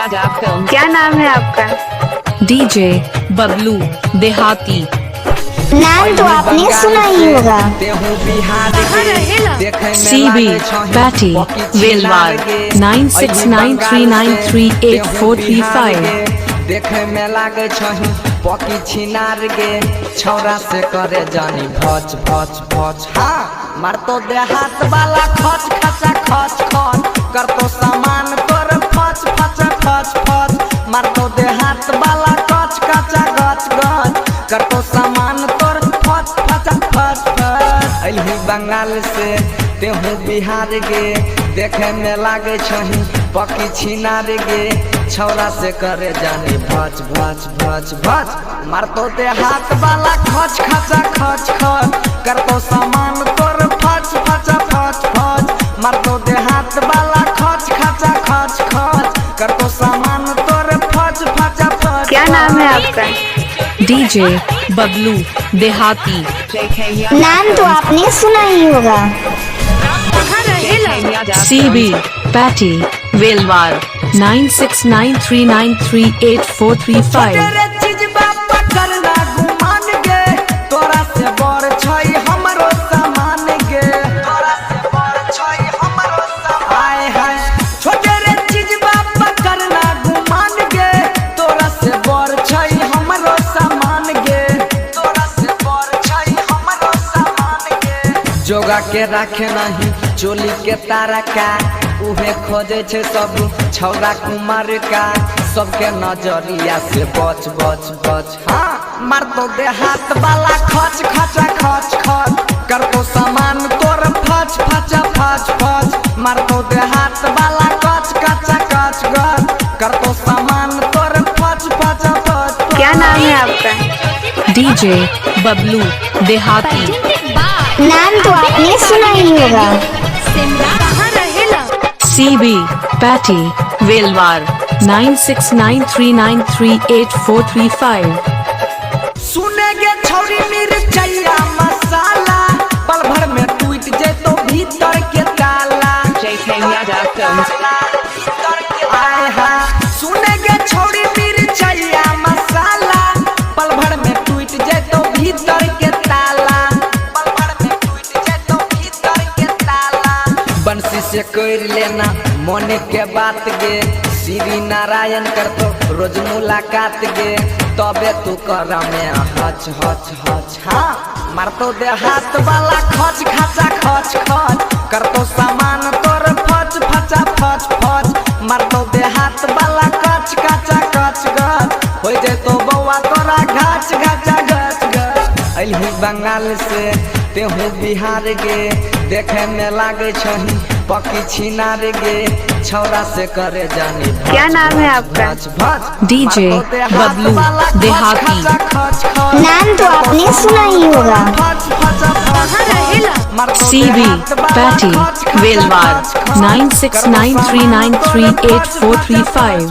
क्या नाम है आपका? डीजे बबलू देहाती। नाम तो आपने सुना ही होगा। CB पैटी वेलवार 9693938435। देखे में लागे छही पकी छिनार गे छौरा से करे जानी भच भच भच। हाँ मार तो देहात वाला खच खचा खच खच कर तो सामान तोर फच फच फच फच। मार तो देहात वाला कच कचा गच गच कर तो सामान तोर फच फच फच फच। अइली बंगाल से तेहू बिहार गे देखे में लागे छही पकी छिनार गे छौरा से करे जानी भच भच भच भच। मार तो देहात वाला खच खचा खच खच कर तो सामान तोर फच फच फच फच। मार तो देहात वाला खच खचा खच खच कर तो सामान तोर फच फच फच। क्या नाम है आपका? डीजे बबलू देहाती। नाम तो आपने सुना ही होगा। CB पैटी वेलवार 9693938435। तेरे चीज बापा करना गुमान गे तोरा से बड़ छई हमरो सामान गे तोरा से बड़ छई हमरो सामान। हाय हाय छोटे रे चीज बापा करना गुमान गे तोरा से बड़ छई हमरो सामान गे तोरा से बड़ छई हमरो सामान गे। जोगा के राखे नहीं चोली के तारा का उहे खोजे छे सब छौरा कुमार का सबके नजरिया से बच बच बच। हाँ मार तो देहात वाला खच खचा खच खच कर तो सामान तोर फच फचा फच फच। मार तो देहात वाला कच कचा कच गच कर तो सामान तोर फच फचा फच। क्या नाम है आपका? डीजे बबलू देहाती। नाम तो आपने सुना ही होगा। CB पैटी वेलवार 9693938435। सुनेगे छौरी मिर्चैया मसाला पल भर में टूट जे तो भीतर के ताला। आए हाँ सुनेगे छौरी मिर्चैया मसाला पल भर में टूट जे तो भीतर के ताला पल भर में टूट जे तो भीतर के ताला। बंसी से कर लेना मन के बात गे श्री नारायण कर तो रोज मुलाकात गे तबे तू कर में हच हच हच। हाँ मार तो देहात वाला खच खचा खच खच कर तो सामान तोर फच फचा फच फच। मार तो देहात वाला कच कचा कच गच हो जे तो बउआ तोरा घाच घचा गच गच। अइली बंगाल से तेहू बिहार गे देखे में लागे छही पकी छिनार गे छौरा से करे जानी भच। क्या नाम है आपका? भच भच। डीजे बबलू देहाती। नाम तो आपने सुना ही होगा। CB पैटी वेलवार 9693938435।